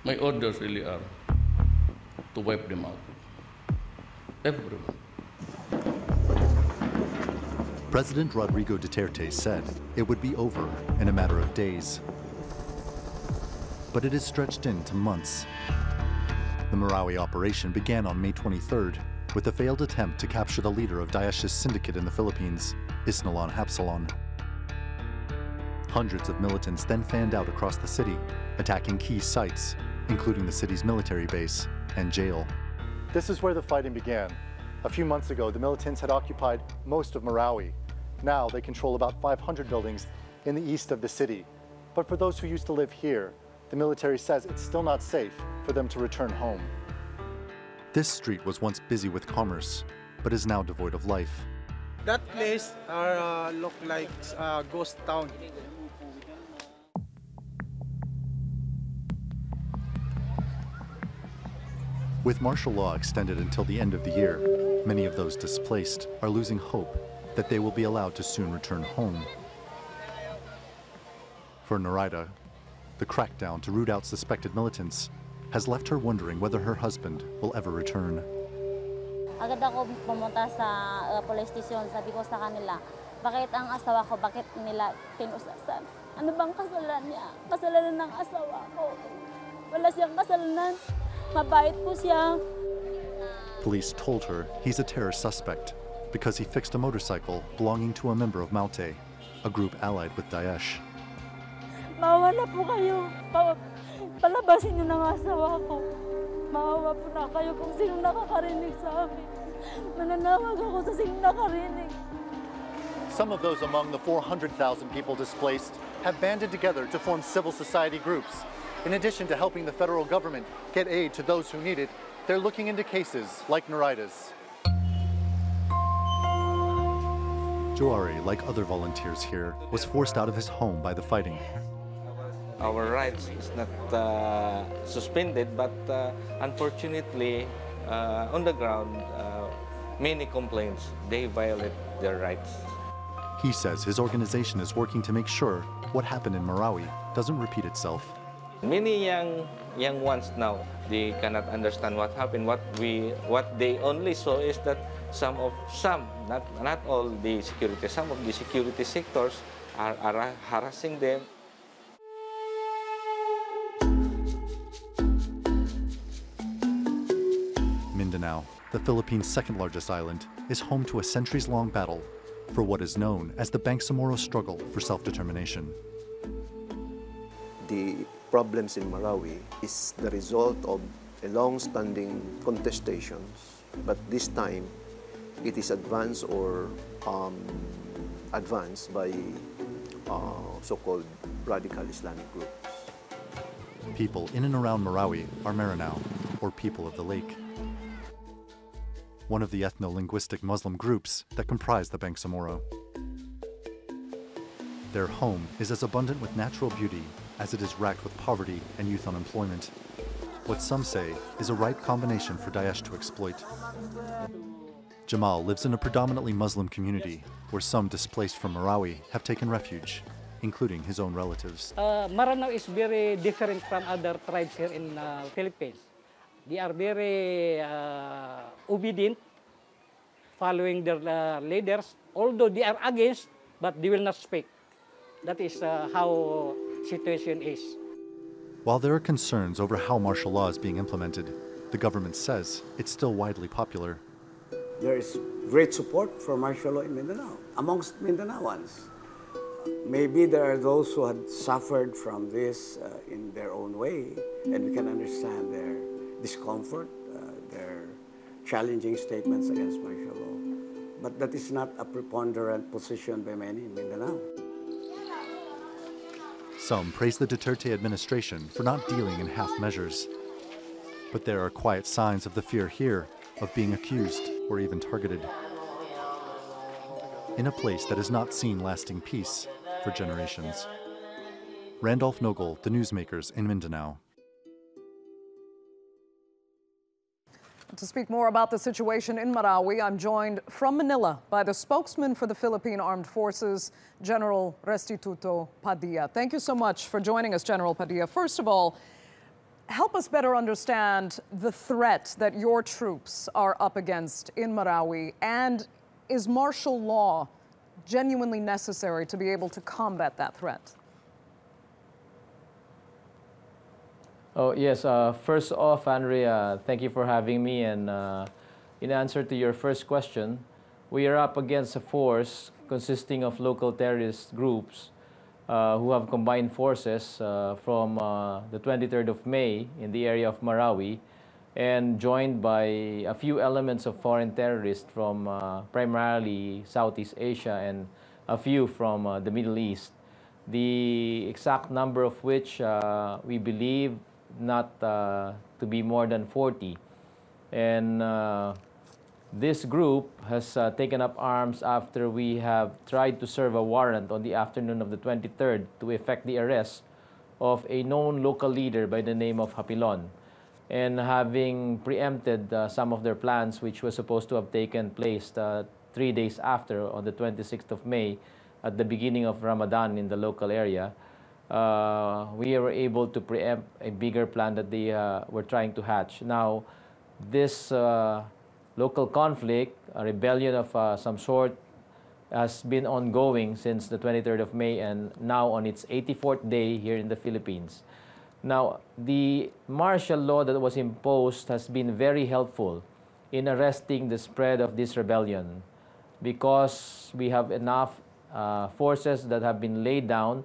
My orders really are to wipe them out. Everyone. President Rodrigo Duterte said it would be over in a matter of days. But it is stretched into months. The Marawi operation began on May 23rd with a failed attempt to capture the leader of Daesh's syndicate in the Philippines, Isnalan Hapsalon. Hundreds of militants then fanned out across the city, attacking key sites, including the city's military base and jail. This is where the fighting began. A few months ago, the militants had occupied most of Marawi. Now they control about 500 buildings in the east of the city. But for those who used to live here, the military says it's still not safe for them to return home. This street was once busy with commerce, but is now devoid of life. That place look like a ghost town. With martial law extended until the end of the year, many of those displaced are losing hope that they will be allowed to soon return home. For Narida, the crackdown to root out suspected militants has left her wondering whether her husband will ever return. Agad ako pumunta sa police station, sabi ko sa kanila, bakit ang asawa ko, bakit nila tinusasan? Ano bang kasalanan niya? Kasalanan ng asawa ko. Wala siyang kasalanan. Mabait po siya. Police told her he's a terror suspect because he fixed a motorcycle belonging to a member of Maute, a group allied with Daesh. Maawa na po kayo. Palabasin niyo ng asawa ko. Maawa po na kayo kung sino nakakarinig sa amin. Mananawag ako sa sino nakarinig. Some of those among the 400,000 people displaced have banded together to form civil society groups. In addition to helping the federal government get aid to those who need it, they're looking into cases like Narida's. Joari, like other volunteers here, was forced out of his home by the fighting. Our rights is not suspended, but unfortunately, on the ground, many complaints, they violate their rights. He says his organization is working to make sure what happened in Marawi doesn't repeat itself. Many young ones now, they cannot understand what happened. What they only saw is that some, not all the security, some of the security sectors are harassing them. Mindanao, the Philippines' second-largest island, is home to a centuries-long battle for what is known as the Bangsamoro struggle for self-determination. The problems in Marawi is the result of a long-standing contestations, but this time it is advanced by so-called radical Islamic groups. People in and around Marawi are Mindanao, or people of the lake, one of the ethno-linguistic Muslim groups that comprise the Bangsamoro. Their home is as abundant with natural beauty as it is racked with poverty and youth unemployment. What some say is a ripe combination for Daesh to exploit. Jamal lives in a predominantly Muslim community where some displaced from Marawi have taken refuge, including his own relatives. Mindanao is very different from other tribes here in the Philippines. They are very obedient, following their leaders, although they are against, but they will not speak. That is how situation is. While there are concerns over how martial law is being implemented, the government says it's still widely popular. There is great support for martial law in Mindanao, amongst Mindanaoans. Maybe there are those who had suffered from this in their own way, and we can understand their discomfort, their challenging statements against martial law. But that is not a preponderant position by many in Mindanao. Some praise the Duterte administration for not dealing in half measures. But there are quiet signs of the fear here of being accused or even targeted. In a place that has not seen lasting peace for generations. Randolph Nogel, the Newsmakers in Mindanao. To speak more about the situation in Marawi, I'm joined from Manila by the spokesman for the Philippine Armed Forces, General Restituto Padilla. Thank you so much for joining us, General Padilla. First of all, help us better understand the threat that your troops are up against in Marawi, and is martial law genuinely necessary to be able to combat that threat? Oh, yes. First off, Andrea, thank you for having me. And in answer to your first question, we are up against a force consisting of local terrorist groups who have combined forces from the 23rd of May in the area of Marawi, and joined by a few elements of foreign terrorists from primarily Southeast Asia and a few from the Middle East. The exact number of which we believe not to be more than 40. And this group has taken up arms after we have tried to serve a warrant on the afternoon of the 23rd to effect the arrest of a known local leader by the name of Hapilon, and having preempted some of their plans, which was supposed to have taken place 3 days after, on the 26th of May, at the beginning of Ramadan in the local area. We were able to preempt a bigger plan that they were trying to hatch. Now, this local conflict, a rebellion of some sort, has been ongoing since the 23rd of May and now on its 84th day here in the Philippines. Now, the martial law that was imposed has been very helpful in arresting the spread of this rebellion, because we have enough forces that have been laid down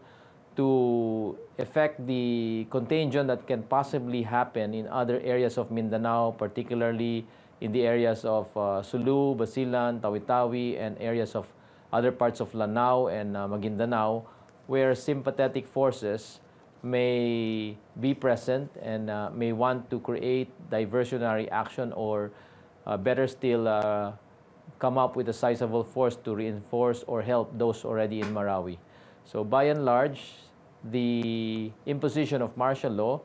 to effect the contagion that can possibly happen in other areas of Mindanao, particularly in the areas of Sulu, Basilan, Tawi-Tawi, and areas of other parts of Lanao and Maguindanao, where sympathetic forces may be present and may want to create diversionary action, or better still, come up with a sizable force to reinforce or help those already in Marawi. So by and large, the imposition of martial law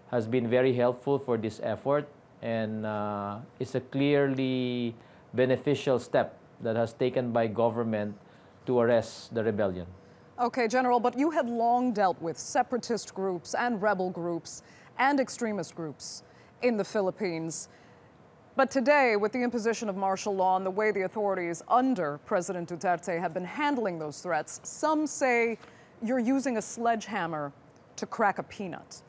has been very helpful for this effort, and is a clearly beneficial step that has taken by government to arrest the rebellion. Okay, General, but you had long dealt with separatist groups and rebel groups and extremist groups in the Philippines. But today, with the imposition of martial law and the way the authorities under President Duterte have been handling those threats, some say you're using a sledgehammer to crack a peanut.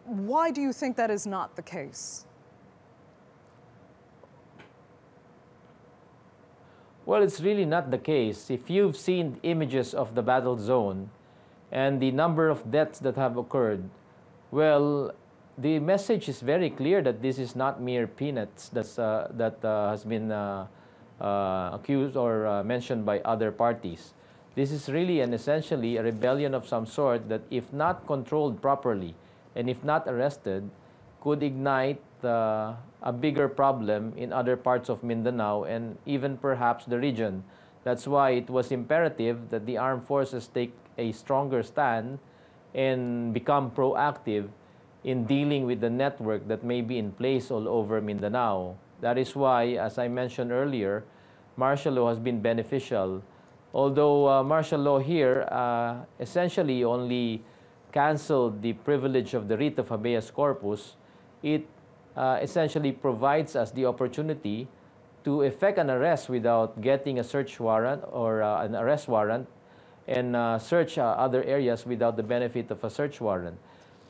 Why do you think that is not the case? Well, it's really not the case. If you've seen images of the battle zone and the number of deaths that have occurred, well, the message is very clear that this is not mere peanuts that has been accused or mentioned by other parties. This is really and essentially a rebellion of some sort that, if not controlled properly and if not arrested, could ignite a bigger problem in other parts of Mindanao and even perhaps the region. That's why it was imperative that the armed forces take a stronger stand and become proactive in dealing with the network that may be in place all over Mindanao. That is why, as I mentioned earlier, martial law has been beneficial. Although martial law here essentially only canceled the privilege of the writ of habeas corpus, it essentially provides us the opportunity to effect an arrest without getting a search warrant or an arrest warrant, and search other areas without the benefit of a search warrant.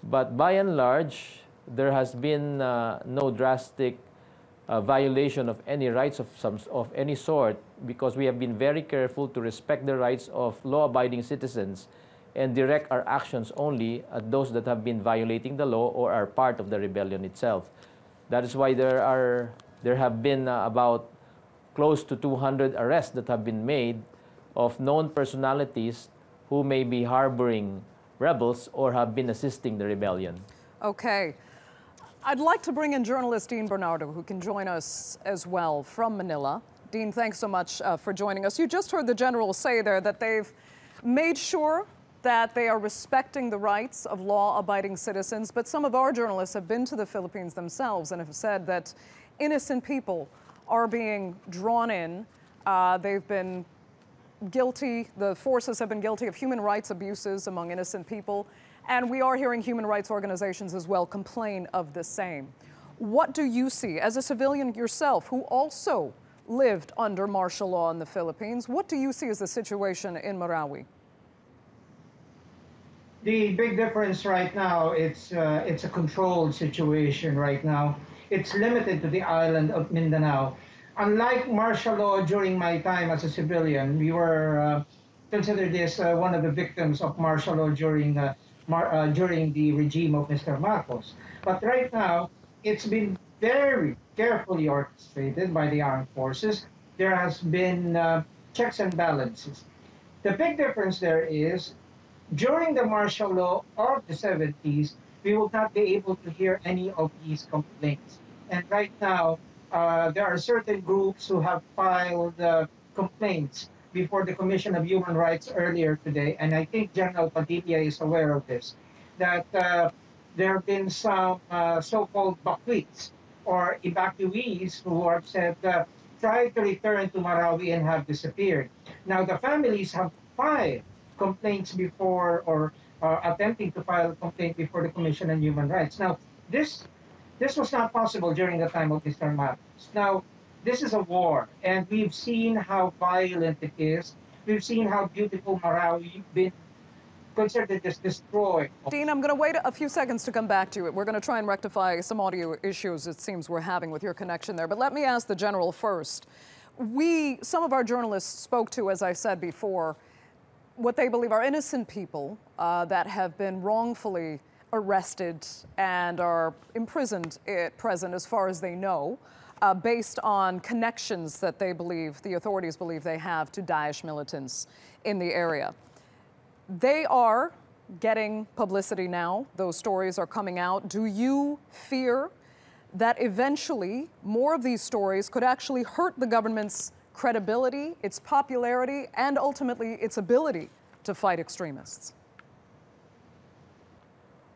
But by and large, there has been no drastic violation of any rights of any sort, because we have been very careful to respect the rights of law-abiding citizens and direct our actions only at those that have been violating the law or are part of the rebellion itself. That is why there have been about close to 200 arrests that have been made of known personalities who may be harboring rebels or have been assisting the rebellion. Okay. I'd like to bring in journalist Dean Bernardo, who can join us as well from Manila. Dean, thanks so much for joining us. You just heard the general say there that they've made sure that they are respecting the rights of law-abiding citizens, but some of our journalists have been to the Philippines themselves and have said that innocent people are being drawn in. They've been guilty, the forces have been guilty of human rights abuses among innocent people, And we are hearing human rights organizations as well complain of the same. What do you see as a civilian yourself who also lived under martial law in the Philippines? What do you see as the situation in Marawi? The big difference right now, it's a controlled situation right now. It's limited to the island of Mindanao. Unlike martial law during my time as a civilian, we were considered as one of the victims of martial law during the regime of Mr. Marcos. But right now, it's been very carefully orchestrated by the armed forces. There has been checks and balances. The big difference there is, during the martial law of the 70s, we will not be able to hear any of these complaints. And right now, there are certain groups who have filed complaints before the Commission of Human Rights earlier today, and I think General Padilla is aware of this, that there have been some so-called bakwits, or evacuees, who have said, tried to return to Marawi and have disappeared. Now, the families have filed complaints before, or attempting to file a complaint before the Commission on Human Rights. Now, this was not possible during the time of Mr. Marcos. Now, this is a war, and we've seen how violent it is. We've seen how beautiful Marawi been considered as destroyed. Dean, I'm going to wait a few seconds to come back to it. We're going to try and rectify some audio issues it seems we're having with your connection there. But let me ask the General first. Some of our journalists spoke to, as I said before, what they believe are innocent people that have been wrongfully arrested and are imprisoned at present, as far as they know, based on connections that they believe, the authorities believe they have to Daesh militants in the area. They are getting publicity now. Those stories are coming out. Do you fear that eventually more of these stories could actually hurt the government's credibility, its popularity, and ultimately its ability to fight extremists?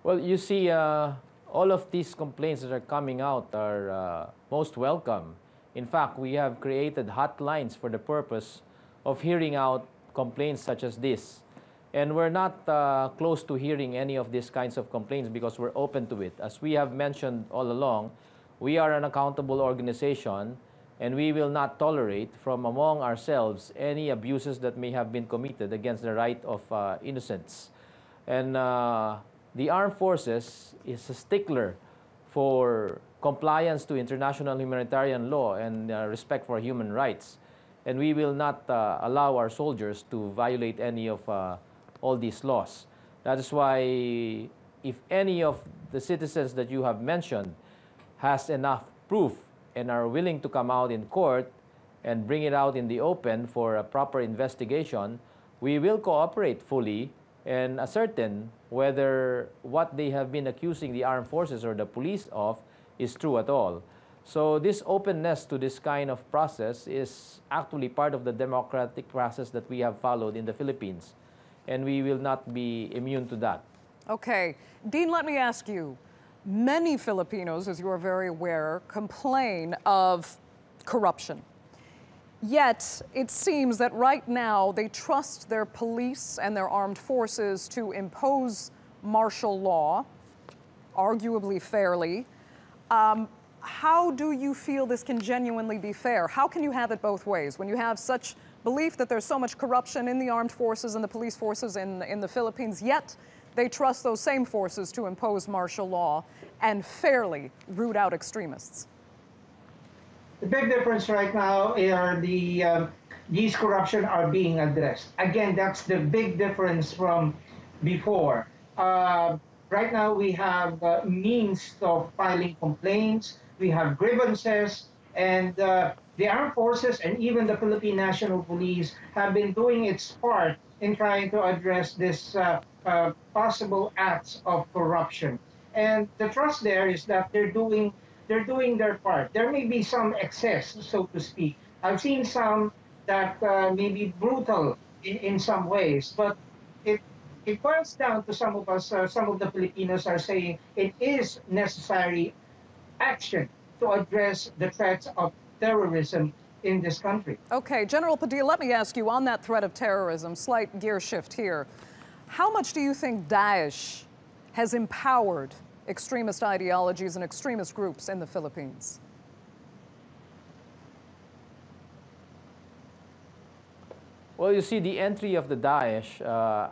Well, you see, all of these complaints that are coming out are most welcome. In fact, we have created hotlines for the purpose of hearing out complaints such as this. And we're not close to hearing any of these kinds of complaints because we're open to it. As we have mentioned all along, we are an accountable organization, and we will not tolerate from among ourselves any abuses that may have been committed against the right of innocents. And the armed forces is a stickler for compliance to international humanitarian law and respect for human rights. And we will not allow our soldiers to violate any of all these laws. That is why if any of the citizens that you have mentioned has enough proof and are willing to come out in court and bring it out in the open for a proper investigation, we will cooperate fully and ascertain whether what they have been accusing the armed forces or the police of is true at all. So this openness to this kind of process is actually part of the democratic process that we have followed in the Philippines, and we will not be immune to that. Okay. Dean, let me ask you, many Filipinos, as you are very aware, complain of corruption. Yet, it seems that right now they trust their police and their armed forces to impose martial law, arguably fairly. How do you feel this can genuinely be fair? How can you have it both ways? When you have such belief that there's so much corruption in the armed forces and the police forces in the Philippines, yet they trust those same forces to impose martial law and fairly root out extremists. The big difference right now are these corruption are being addressed. Again, that's the big difference from before. Right now we have means of filing complaints, we have grievances, and the armed forces and even the Philippine National Police have been doing its part in trying to address this possible acts of corruption. And the trust there is that they're doing their part. There may be some excess, so to speak. I've seen some that may be brutal in some ways, but it boils down to some of us, some of the Filipinos are saying it is necessary action to address the threats of terrorism in this country. Okay, General Padilla, let me ask you on that threat of terrorism, slight gear shift here. How much do you think Daesh has empowered extremist ideologies and extremist groups in the Philippines? Well, you see, the entry of the Daesh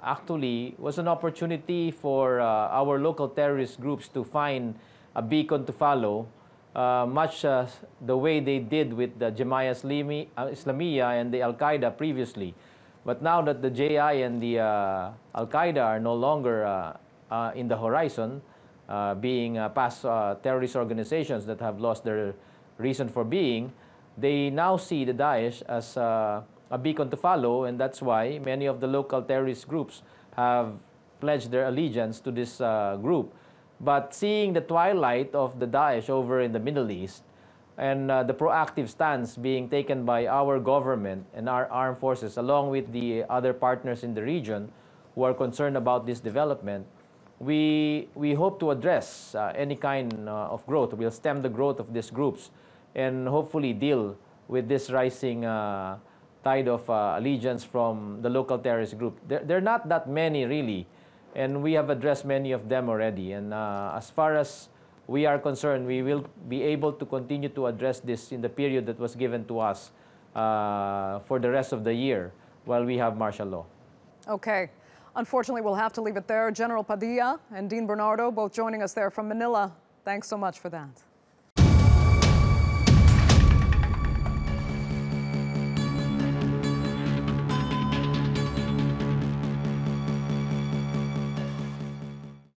actually was an opportunity for our local terrorist groups to find a beacon to follow, much the way they did with the Jamia Islamiyah and the Al-Qaeda previously. But now that the JI and the Al-Qaeda are no longer in the horizon, being past terrorist organizations that have lost their reason for being, they now see the Daesh as a beacon to follow, and that's why many of the local terrorist groups have pledged their allegiance to this group. But seeing the twilight of the Daesh over in the Middle East and the proactive stance being taken by our government and our armed forces, along with the other partners in the region who are concerned about this development, we hope to address any kind of growth. We'll stem the growth of these groups and hopefully deal with this rising tide of allegiance from the local terrorist group. There are not that many, really, and we have addressed many of them already. And as far as we are concerned, we will be able to continue to address this in the period that was given to us for the rest of the year while we have martial law. Okay. Unfortunately, we'll have to leave it there. General Padilla and Dean Bernardo both joining us there from Manila. Thanks so much for that.